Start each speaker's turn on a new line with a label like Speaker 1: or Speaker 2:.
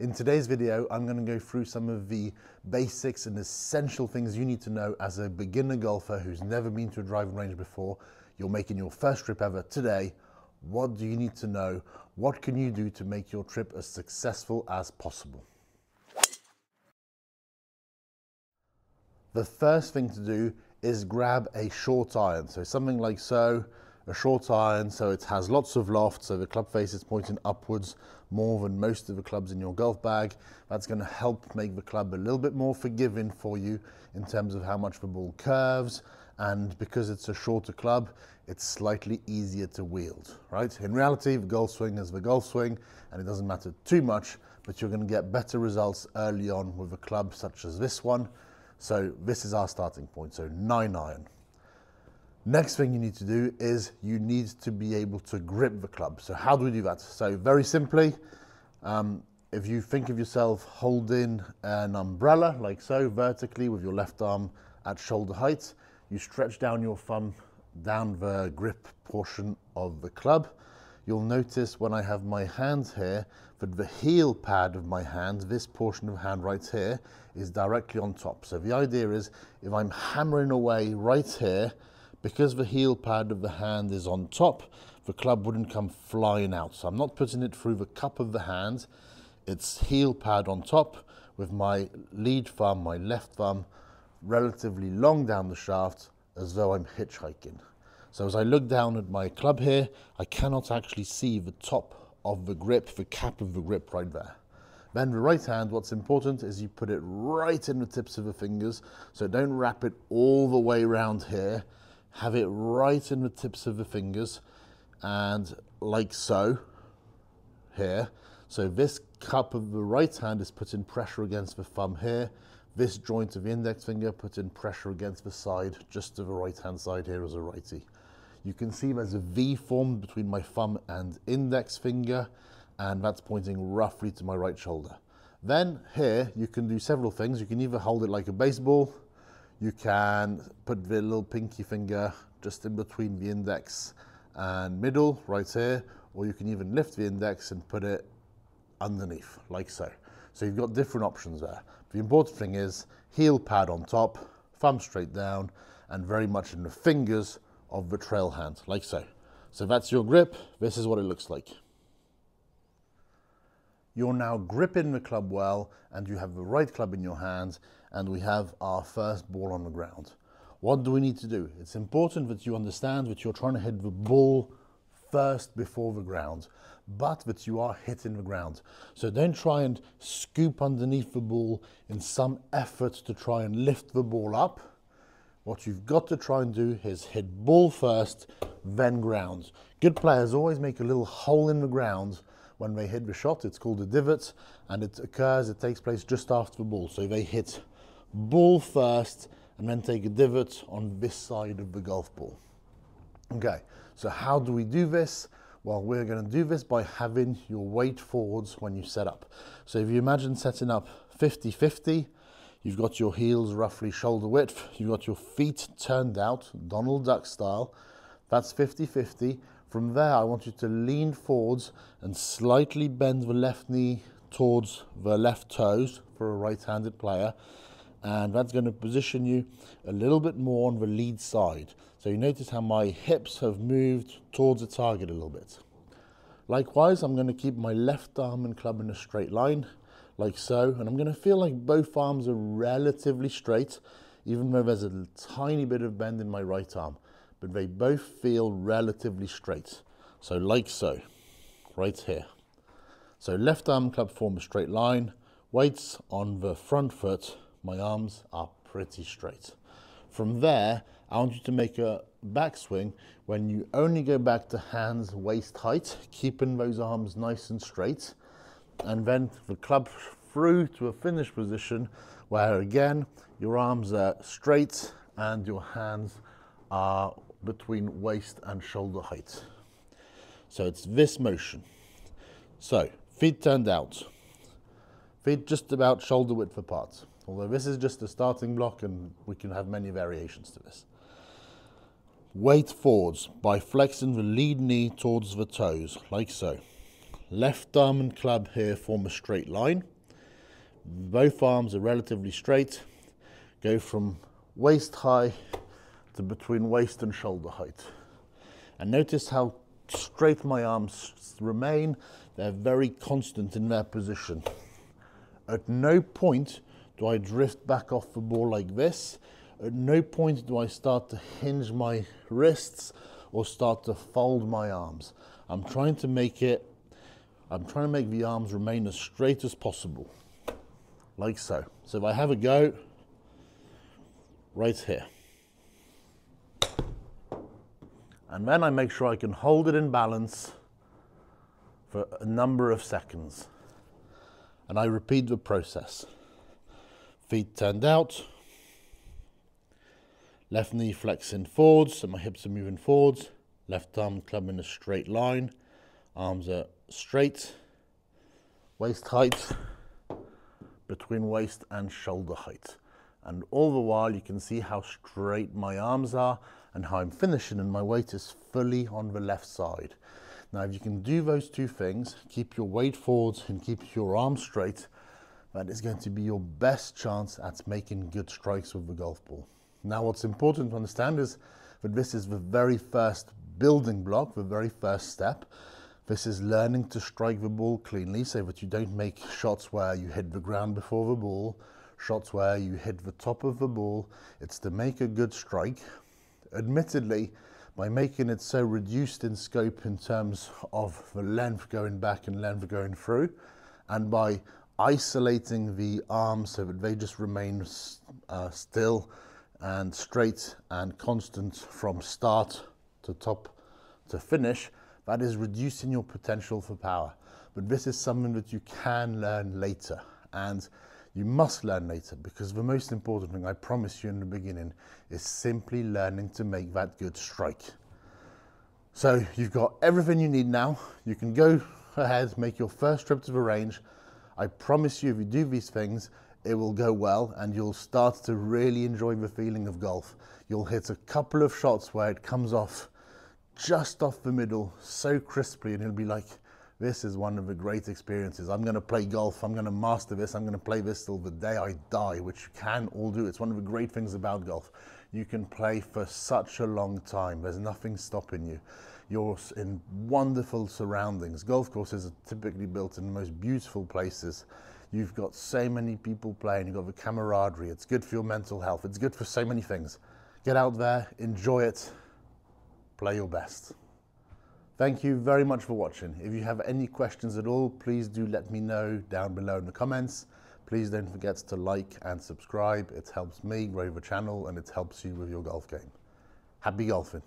Speaker 1: In today's video, I'm going to go through some of the basics and essential things you need to know as a beginner golfer who's never been to a driving range before. You're making your first trip ever today. What do you need to know? What can you do to make your trip as successful as possible? The first thing to do is grab a short iron. So something like so, a short iron, so it has lots of loft, so the club face is pointing upwards more than most of the clubs in your golf bag. That's going to help make the club a little bit more forgiving for you in terms of how much the ball curves, and because it's a shorter club, it's slightly easier to wield, right? In reality, the golf swing is the golf swing, and it doesn't matter too much, but you're going to get better results early on with a club such as this one. So this is our starting point, so 9 iron. Next thing you need to do is you need to be able to grip the club. So how do we do that? So very simply, if you think of yourself holding an umbrella like so, vertically with your left arm at shoulder height, you stretch down your thumb down the grip portion of the club. You'll notice when I have my hand here that the heel pad of my hand, this portion of hand right here, is directly on top. So the idea is if I'm hammering away right here, because the heel pad of the hand is on top, the club wouldn't come flying out. So I'm not putting it through the cup of the hand. It's heel pad on top with my lead thumb, my left thumb, relatively long down the shaft as though I'm hitchhiking. So as I look down at my club here, I cannot actually see the top of the grip, the cap of the grip right there. Then the right hand, what's important is you put it right in the tips of the fingers. So don't wrap it all the way around here. Have it right in the tips of the fingers, and like so, here. So this cup of the right hand is putting pressure against the thumb here. This joint of the index finger putting pressure against the side, just to the right hand side here as a righty. You can see there's a V formed between my thumb and index finger, and that's pointing roughly to my right shoulder. Then here you can do several things. You can either hold it like a baseball, you can put the little pinky finger just in between the index and middle right here, or you can even lift the index and put it underneath like so. So you've got different options there. The important thing is heel pad on top, thumb straight down, and very much in the fingers of the trail hand like so. So that's your grip. This is what it looks like. You're now gripping the club well, and you have the right club in your hand, and we have our first ball on the ground. What do we need to do? It's important that you understand that you're trying to hit the ball first before the ground, but that you are hitting the ground. So don't try and scoop underneath the ball in some effort to try and lift the ball up. What you've got to try and do is hit ball first, then ground. Good players always make a little hole in the ground when they hit the shot. It's called a divot, and it takes place just after the ball. So they hit ball first and then take a divot on this side of the golf ball. Okay, so how do we do this? Well, we're going to do this by having your weight forwards when you set up. So if you imagine setting up 50-50, you've got your heels roughly shoulder width, you've got your feet turned out, Donald Duck style, that's 50-50. From there, I want you to lean forwards and slightly bend the left knee towards the left toes for a right-handed player. And that's going to position you a little bit more on the lead side. So you notice how my hips have moved towards the target a little bit. Likewise, I'm going to keep my left arm and club in a straight line, like so. And I'm going to feel like both arms are relatively straight, even though there's a tiny bit of bend in my right arm. But they both feel relatively straight. So like so, right here. So left arm club form a straight line, weights on the front foot, my arms are pretty straight. From there, I want you to make a backswing when you only go back to hands waist height, keeping those arms nice and straight, and then the club through to a finish position where again, your arms are straight and your hands are between waist and shoulder height. So it's this motion. So feet turned out, feet just about shoulder width apart. Although this is just a starting block and we can have many variations to this. Weight forwards by flexing the lead knee towards the toes, like so. Left arm and club here form a straight line. Both arms are relatively straight. Go from waist high to between waist and shoulder height. And notice how straight my arms remain. They're very constant in their position. At no point do I drift back off the ball like this. At no point do I start to hinge my wrists or start to fold my arms. I'm trying to make the arms remain as straight as possible, like so. So if I have a go, right here. And then I make sure I can hold it in balance for a number of seconds. And I repeat the process. Feet turned out, left knee flexing forwards, so my hips are moving forwards, left arm club in a straight line, arms are straight, waist height, between waist and shoulder height. And all the while you can see how straight my arms are and how I'm finishing, and my weight is fully on the left side. Now if you can do those two things, keep your weight forwards and keep your arms straight, that is going to be your best chance at making good strikes with the golf ball. Now what's important to understand is that this is the very first building block, the very first step. This is learning to strike the ball cleanly so that you don't make shots where you hit the ground before the ball, shots where you hit the top of the ball. It's to make a good strike. Admittedly, by making it so reduced in scope in terms of the length going back and length going through, and by isolating the arms so that they just remain still and straight and constant from start to top to finish, that is reducing your potential for power. But this is something that you can learn later, and you must learn later, because the most important thing, I promise you in the beginning, is simply learning to make that good strike. So you've got everything you need now. You can go ahead, make your first trip to the range. I promise you, if you do these things, it will go well and you'll start to really enjoy the feeling of golf. You'll hit a couple of shots where it comes off just off the middle so crisply, and it'll be like, this is one of the great experiences. I'm going to play golf. I'm going to master this. I'm going to play this till the day I die, which you can all do. It's one of the great things about golf. You can play for such a long time. There's nothing stopping you. You're in wonderful surroundings. Golf courses are typically built in the most beautiful places. You've got so many people playing. You've got the camaraderie. It's good for your mental health. It's good for so many things. Get out there, enjoy it, play your best. Thank you very much for watching. If you have any questions at all, please do let me know down below in the comments. Please don't forget to like and subscribe. It helps me grow the channel and it helps you with your golf game. Happy golfing.